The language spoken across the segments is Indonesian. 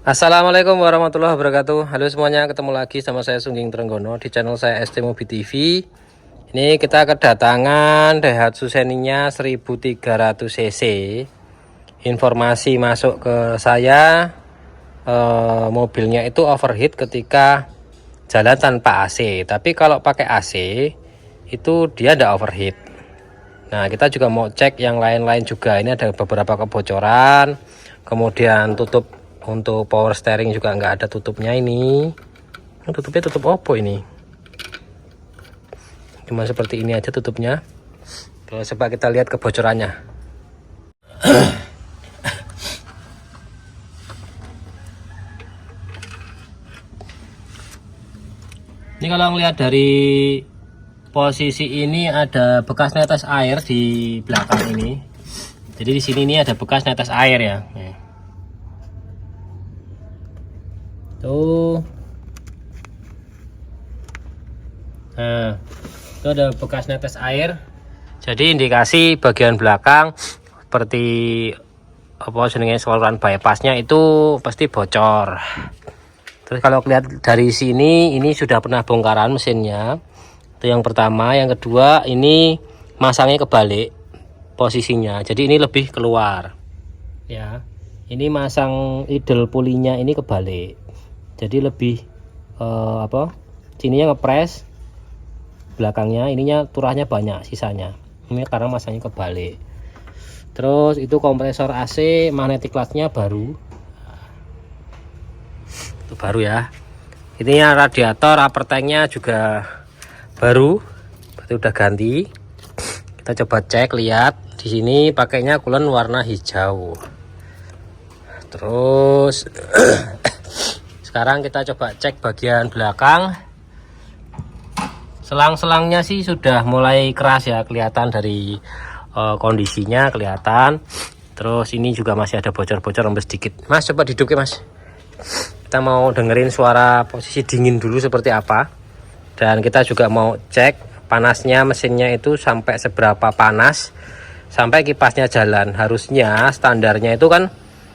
Assalamualaikum warahmatullahi wabarakatuh. Halo semuanya, ketemu lagi sama saya Sungging Trenggono di channel saya ST Mobi TV. Ini kita kedatangan Daihatsu Xenia 1300 cc. Informasi masuk ke saya, mobilnya itu overheat ketika jalan tanpa AC. Tapi kalau pakai AC itu dia tidak overheat. Nah, kita juga mau cek yang lain-lain juga. Ini ada beberapa kebocoran. Kemudian tutup untuk power steering juga nggak ada tutupnya ini. Tutupnya tutup opo ini? Cuma seperti ini aja tutupnya. Terus coba kita lihat kebocorannya. Ini kalau ngelihat dari posisi ini ada bekas netes air di belakang ini. Jadi di sini ini ada bekas netes air ya. Tuh. Nah, itu ada bekas netes air. Jadi indikasi bagian belakang seperti apa jenenge saluran bypassnya itu pasti bocor. Terus kalau lihat dari sini ini sudah pernah bongkaran mesinnya. Itu yang pertama, yang kedua ini masangnya kebalik posisinya. Jadi ini lebih keluar. Ya. Ini masang idle pulinya ini kebalik. Jadi lebih sininya ngepres, belakangnya ininya turahnya banyak sisanya. Ini karena masangnya kebalik. Terus itu kompresor AC magnetic clutch-nya baru. Itu baru ya. Ininya radiator upper tank-nya juga baru. Berarti udah ganti. Kita coba cek, lihat di sini pakainya coolant warna hijau. Terus sekarang kita coba cek bagian belakang. Selang-selangnya sih sudah mulai keras ya, kelihatan dari kondisinya kelihatan. Terus ini juga masih ada bocor-bocor rembes sedikit. Mas, coba diduknya Mas. Kita mau dengerin suara posisi dingin dulu seperti apa. Dan kita juga mau cek panasnya mesinnya itu sampai seberapa panas sampai kipasnya jalan. Harusnya standarnya itu kan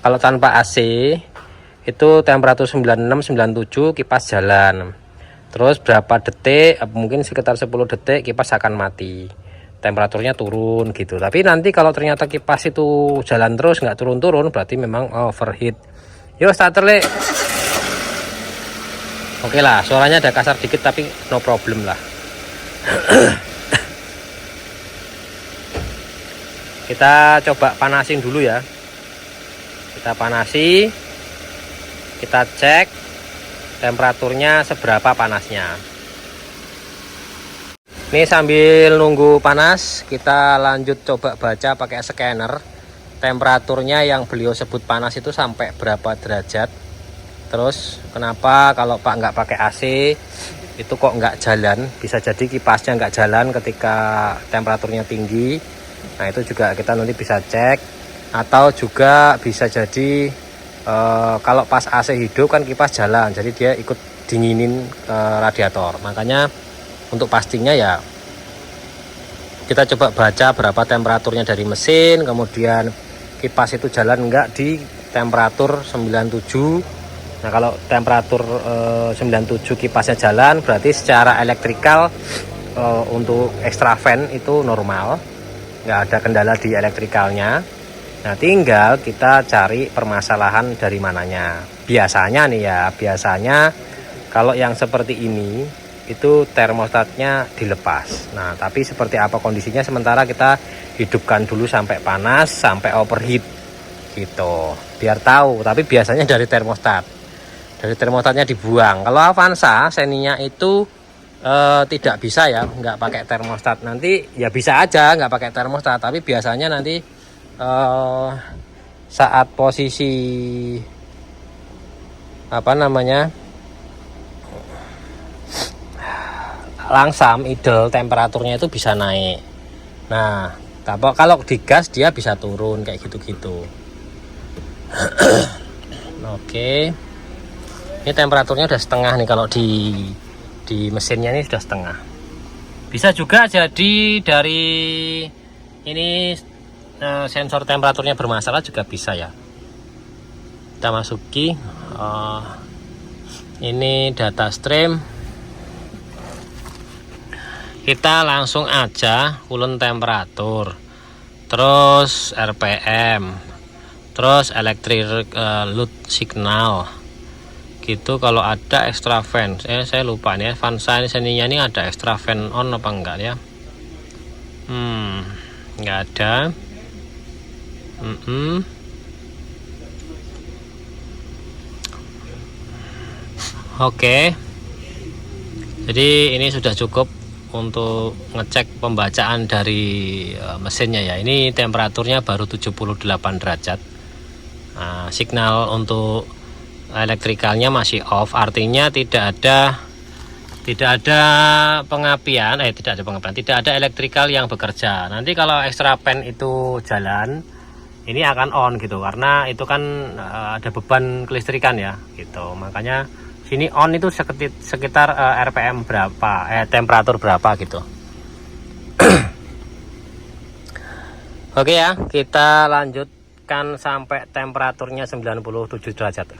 kalau tanpa AC itu temperatur 96-97 kipas jalan. Terus berapa detik, mungkin sekitar 10 detik kipas akan mati, temperaturnya turun gitu. Tapi nanti kalau ternyata kipas itu jalan terus nggak turun-turun, berarti memang overheat. Yuk starter le. Oke lah, suaranya ada kasar dikit tapi no problem lah. Kita coba panasin dulu ya. Kita panasi, kita cek temperaturnya seberapa panasnya. Ini sambil nunggu panas, kita lanjut coba baca pakai scanner temperaturnya yang beliau sebut panas itu sampai berapa derajat. Terus kenapa kalau Pak nggak pakai AC itu kok nggak jalan? Bisa jadi kipasnya nggak jalan ketika temperaturnya tinggi. Nah itu juga kita nanti bisa cek. Atau juga bisa jadi kalau pas AC hidup kan kipas jalan, jadi dia ikut dinginin radiator. Makanya untuk pastinya ya kita coba baca berapa temperaturnya dari mesin, kemudian kipas itu jalan enggak di temperatur 97. Nah kalau temperatur 97 kipasnya jalan, berarti secara elektrikal untuk extra fan itu normal, nggak ada kendala di elektrikalnya. Nah tinggal kita cari permasalahan dari mananya. Biasanya nih ya, biasanya kalau yang seperti ini itu termostatnya dilepas. Nah tapi seperti apa kondisinya, sementara kita hidupkan dulu sampai panas, sampai overheat gitu, biar tahu. Tapi biasanya dari termostat, dari termostatnya dibuang. Kalau Avanza Xenia itu tidak bisa ya, nggak pakai termostat. Nanti ya bisa aja nggak pakai termostat, tapi biasanya nanti saat posisi langsam idle temperaturnya itu bisa naik. Nah kalau di gas dia bisa turun kayak gitu-gitu. Oke, ini temperaturnya udah setengah nih, kalau di mesinnya ini sudah setengah. Bisa juga jadi dari ini sensor temperaturnya bermasalah juga bisa ya. kita masuki. Ini data stream, kita langsung aja kulon temperatur, terus RPM, terus electric load signal gitu. Kalau ada extra fan, saya lupa nih ya, fan seninya ini ada extra fan on apa enggak ya? Enggak ada. Oke, jadi ini sudah cukup untuk ngecek pembacaan dari mesinnya ya. Ini temperaturnya baru 78 derajat. Nah, signal untuk elektrikalnya masih off, artinya tidak ada pengapian, tidak ada elektrikal yang bekerja. Nanti kalau extra fan itu jalan, ini akan on gitu, karena itu kan ada beban kelistrikan ya gitu. Makanya sini on itu sekitar RPM berapa, temperatur berapa gitu. Oke ya, kita lanjutkan sampai temperaturnya 97 derajat.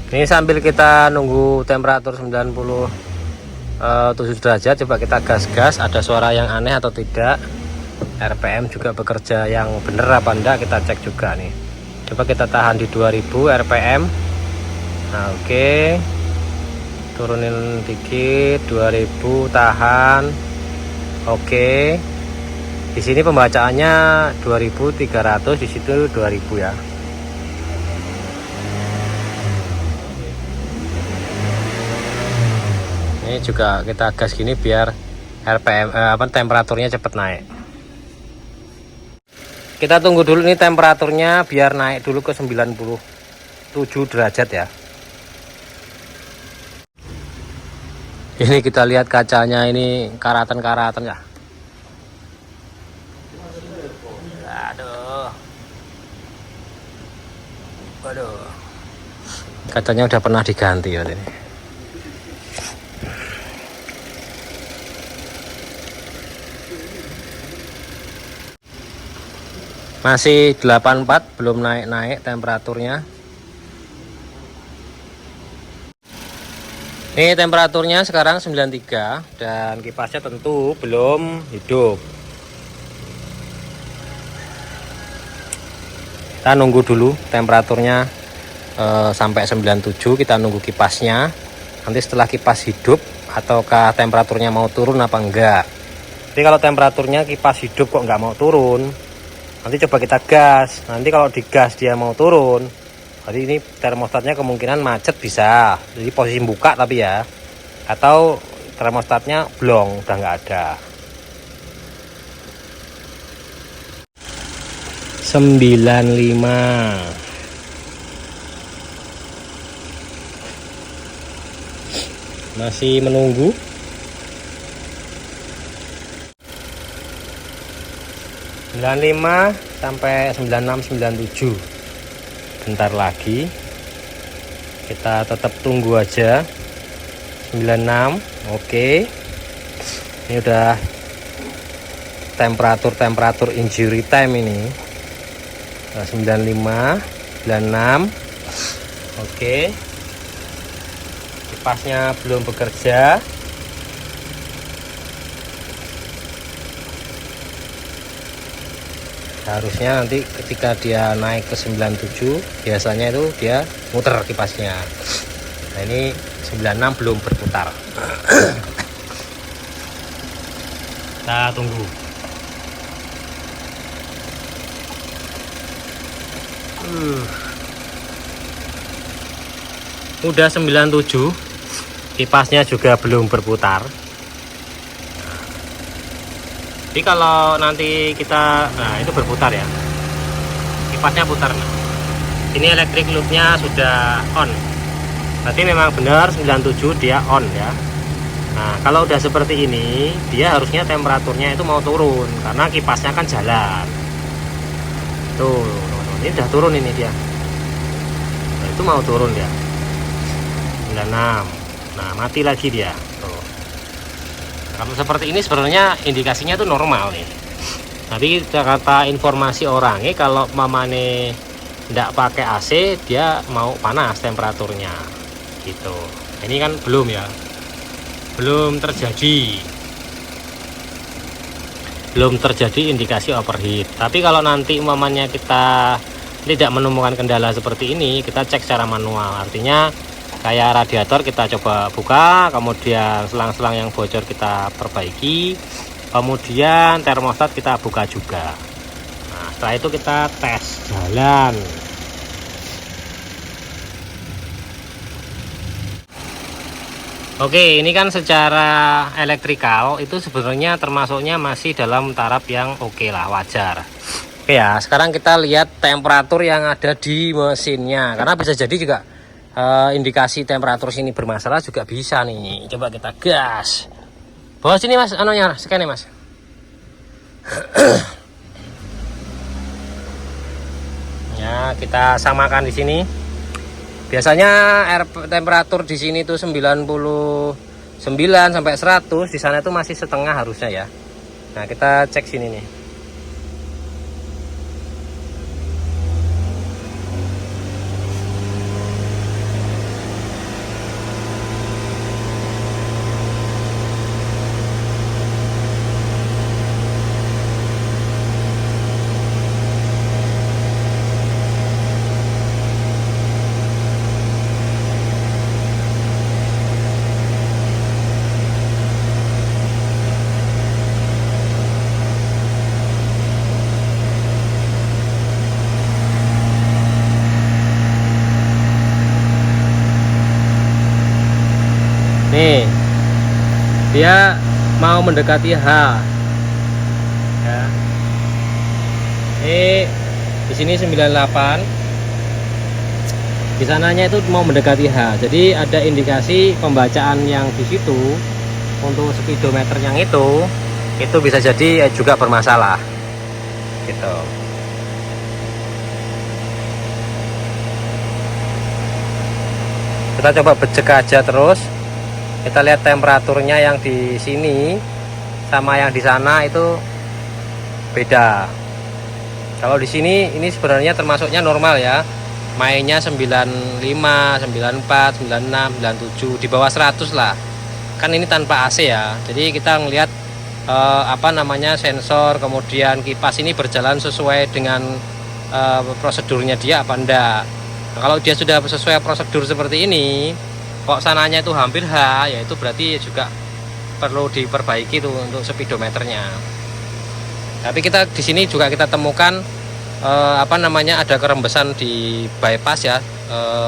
Ini sambil kita nunggu temperatur 97 derajat, coba kita gas-gas, ada suara yang aneh atau tidak, RPM juga bekerja yang bener apa enggak, kita cek juga nih. Coba kita tahan di 2000 RPM. Nah, oke. Turunin dikit, 2000, tahan. Oke. Di sini pembacaannya 2300, di situ 2000 ya. Ini juga kita gas gini biar RPM temperaturnya cepat naik. Kita tunggu dulu nih temperaturnya biar naik dulu ke 97 derajat ya. Ini kita lihat kacanya ini karatan-karatan ya. Waduh. Kacanya udah pernah diganti ya ini. Masih 84, belum naik-naik temperaturnya. Ini temperaturnya sekarang 93 dan kipasnya tentu belum hidup. Kita nunggu dulu temperaturnya sampai 97, kita nunggu kipasnya. Nanti setelah kipas hidup ataukah temperaturnya mau turun apa enggak. Jadi kalau temperaturnya kipas hidup kok nggak mau turun, nanti coba kita gas. Nanti kalau digas dia mau turun, jadi ini termostatnya kemungkinan macet bisa. Jadi posisi buka tapi ya, atau termostatnya blong, udah nggak ada. 95. Masih menunggu. 95 sampai 96 97. Bentar lagi. Kita tetap tunggu aja. 96. Oke. Ini udah temperatur injury time ini. 95, 96. Oke. Kipasnya belum bekerja. Harusnya nanti ketika dia naik ke 97 biasanya itu dia muter kipasnya. Nah ini 96 belum berputar. Kita tunggu. Udah 97, kipasnya juga belum berputar. Jadi kalau nanti kita, nah itu berputar ya, kipasnya putar. Nah. Ini electric loop-nya sudah on. Berarti memang benar 97 dia on ya. Nah kalau udah seperti ini, dia harusnya temperaturnya itu mau turun karena kipasnya kan jalan. Tuh, ini udah turun ini dia. Nah, itu mau turun ya. 96. Nah mati lagi dia. Kalau seperti ini sebenarnya indikasinya itu normal nih. Tapi kata informasi orangnya kalau mamane tidak pakai AC dia mau panas temperaturnya gitu. Ini kan belum ya, belum terjadi indikasi overheat. Tapi kalau nanti umpamanya kita tidak menemukan kendala seperti ini, kita cek secara manual. Artinya kayak radiator kita coba buka, kemudian selang-selang yang bocor kita perbaiki, kemudian termostat kita buka juga. Nah, setelah itu kita tes jalan. Oke, ini kan secara elektrikal itu sebenarnya termasuknya masih dalam taraf yang oke lah, wajar. Oke ya, sekarang kita lihat temperatur yang ada di mesinnya, karena bisa jadi juga indikasi temperatur sini bermasalah juga bisa nih. Coba kita gas. Bawa sini mas, anunya scan nih mas. Ya, kita samakan di sini. Biasanya temperatur di sini tuh 99 sampai 100, di sana itu masih setengah harusnya ya. Nah, kita cek sini nih. Nih, dia mau mendekati H. Ya. Ini di sini 98. Di sananya itu mau mendekati H. Jadi ada indikasi pembacaan yang di situ untuk speedometer yang itu bisa jadi juga bermasalah. Gitu. Kita coba becek aja terus. Kita lihat temperaturnya yang di sini sama yang di sana itu beda. Kalau di sini ini sebenarnya termasuknya normal ya. Mainnya 95, 94, 96, 97, di bawah 100 lah. Kan ini tanpa AC ya. Jadi kita ngelihat sensor kemudian kipas ini berjalan sesuai dengan prosedurnya dia apa enggak. Nah, kalau dia sudah sesuai prosedur seperti ini, kok sananya itu hampir H, ya itu berarti juga perlu diperbaiki tuh untuk speedometernya. Tapi kita di sini juga kita temukan ada kerembesan di bypass ya,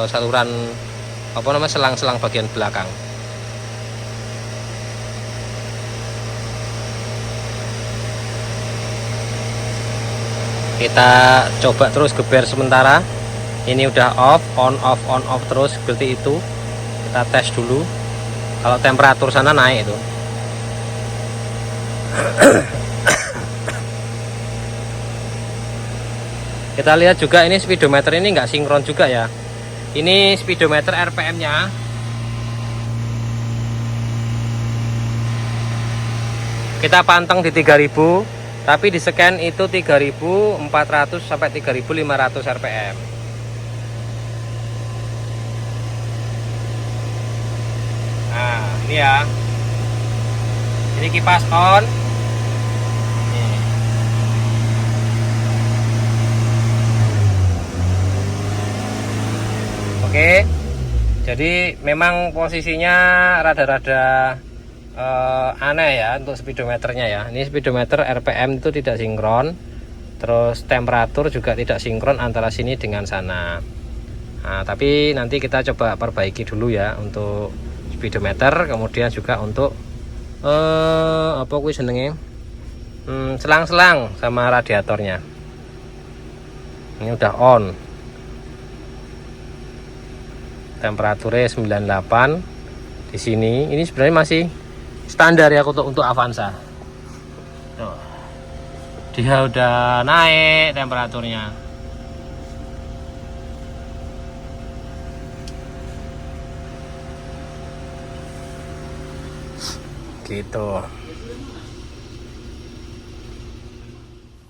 saluran selang-selang bagian belakang. Kita coba terus geber sementara. Ini udah off, on off terus seperti itu. Kita tes dulu kalau temperatur sana naik itu. Kita lihat juga ini speedometer ini nggak sinkron juga ya. Ini speedometer RPM nya kita panteng di 3000, tapi di scan itu 3400 sampai 3500 RPM. Nah, ini ya. Ini kipas on. Oke. Jadi memang posisinya rada-rada aneh ya untuk speedometernya ya. Ini speedometer RPM itu tidak sinkron. Terus temperatur juga tidak sinkron antara sini dengan sana. Nah, tapi nanti kita coba perbaiki dulu ya untuk speedometer, kemudian juga untuk selang-selang sama radiatornya. Ini udah on. Temperaturnya 98 di sini. Ini sebenarnya masih standar ya untuk Avanza. Tuh. Dia udah naik temperaturnya. Gitu.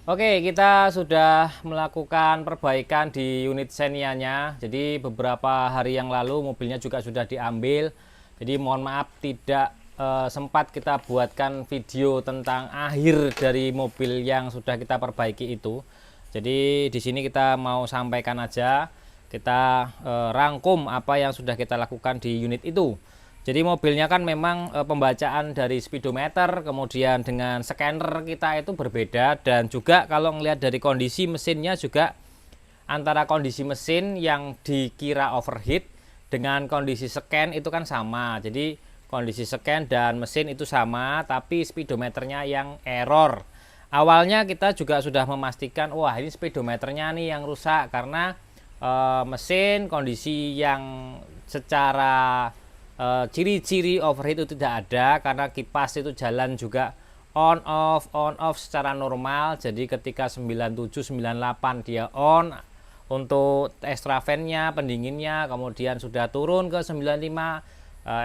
Oke, kita sudah melakukan perbaikan di unit Xenia-nya. Jadi beberapa hari yang lalu mobilnya juga sudah diambil. Jadi mohon maaf tidak sempat kita buatkan video tentang akhir dari mobil yang sudah kita perbaiki itu. Jadi di sini kita mau sampaikan aja, kita rangkum apa yang sudah kita lakukan di unit itu. Jadi mobilnya kan memang pembacaan dari speedometer kemudian dengan scanner kita itu berbeda, dan juga kalau ngelihat dari kondisi mesinnya juga antara kondisi mesin yang dikira overheat dengan kondisi scan itu kan sama. Jadi kondisi scan dan mesin itu sama, tapi speedometernya yang error. Awalnya kita juga sudah memastikan wah ini speedometernya nih yang rusak karena mesin kondisi yang secara ciri-ciri overheat itu tidak ada, karena kipas itu jalan juga on off secara normal. Jadi ketika 97 98 dia on untuk extra fan-nya, pendinginnya, kemudian sudah turun ke 95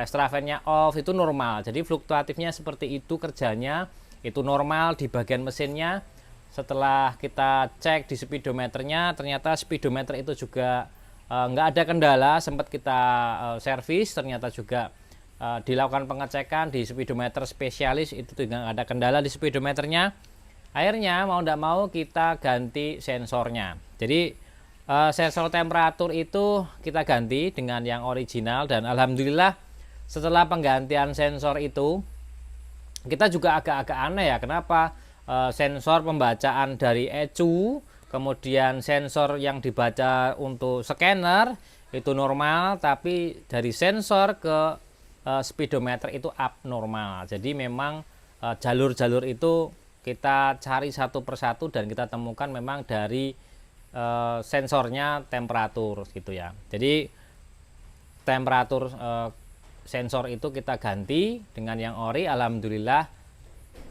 extra fan-nya off, itu normal. Jadi fluktuatifnya seperti itu kerjanya, itu normal di bagian mesinnya. Setelah kita cek di speedometernya, ternyata speedometer itu juga nggak ada kendala. Sempat kita servis, ternyata juga dilakukan pengecekan di speedometer spesialis, itu tidak ada kendala di speedometernya. Akhirnya mau tidak mau kita ganti sensornya. Jadi sensor temperatur itu kita ganti dengan yang original, dan alhamdulillah setelah penggantian sensor itu kita juga agak-agak aneh ya, kenapa sensor pembacaan dari ECU kemudian sensor yang dibaca untuk scanner itu normal, tapi dari sensor ke speedometer itu abnormal. Jadi memang jalur-jalur itu kita cari satu persatu dan kita temukan memang dari sensornya temperatur gitu ya. Jadi temperatur sensor itu kita ganti dengan yang ori, alhamdulillah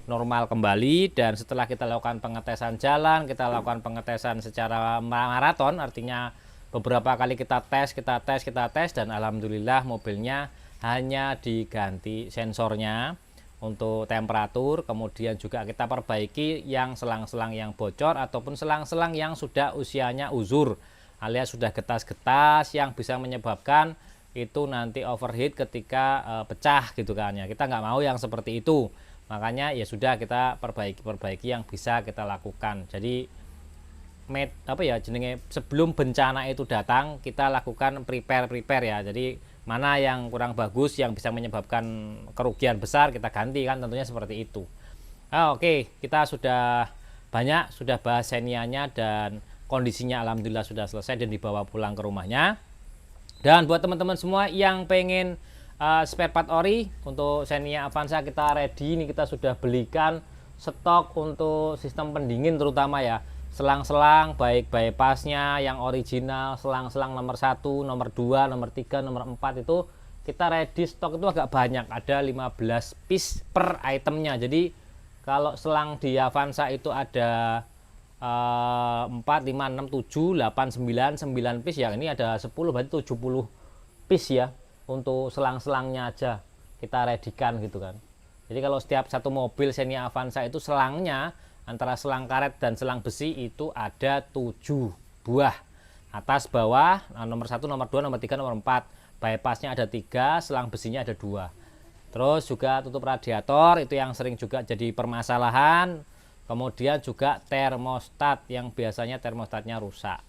normal kembali. Dan setelah kita lakukan pengetesan jalan, kita lakukan pengetesan secara maraton, artinya beberapa kali kita tes, dan alhamdulillah mobilnya hanya diganti sensornya untuk temperatur. Kemudian juga kita perbaiki yang selang-selang yang bocor ataupun selang-selang yang sudah usianya uzur alias sudah getas-getas yang bisa menyebabkan itu nanti overheat ketika pecah gitu kan ya. Kita nggak mau yang seperti itu. Makanya ya sudah kita perbaiki yang bisa kita lakukan. Jadi sebelum bencana itu datang kita lakukan prepare ya. Jadi mana yang kurang bagus yang bisa menyebabkan kerugian besar kita ganti kan, tentunya seperti itu. Oke, kita sudah bahas Xenia-nya dan kondisinya alhamdulillah sudah selesai dan dibawa pulang ke rumahnya. Dan buat teman-teman semua yang pengen spare part ori untuk Xenia Avanza, kita ready. Ini kita sudah belikan stok untuk sistem pendingin terutama ya, selang-selang baik bypassnya yang original, selang-selang nomor 1, nomor 2, nomor 3, nomor 4 itu kita ready. Stok itu agak banyak, ada 15 piece per itemnya. Jadi kalau selang di Avanza itu ada 4, 5, 6, 7, 8, 9 piece ya, ini ada 10 berarti 70 piece ya. Untuk selang-selangnya aja kita readykan gitu kan. Jadi kalau setiap satu mobil Xenia Avanza itu selangnya antara selang karet dan selang besi itu ada 7 buah, atas bawah, nomor 1, nomor 2, nomor 3, nomor 4. Bypassnya ada 3, selang besinya ada 2. Terus juga tutup radiator itu yang sering juga jadi permasalahan. Kemudian juga termostat yang biasanya termostatnya rusak.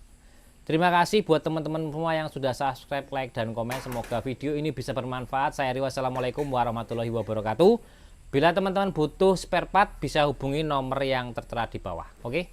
Terima kasih buat teman-teman semua yang sudah subscribe, like, dan komen. Semoga video ini bisa bermanfaat. Saya Rio, wassalamualaikum warahmatullahi wabarakatuh. Bila teman-teman butuh spare part bisa hubungi nomor yang tertera di bawah. Oke.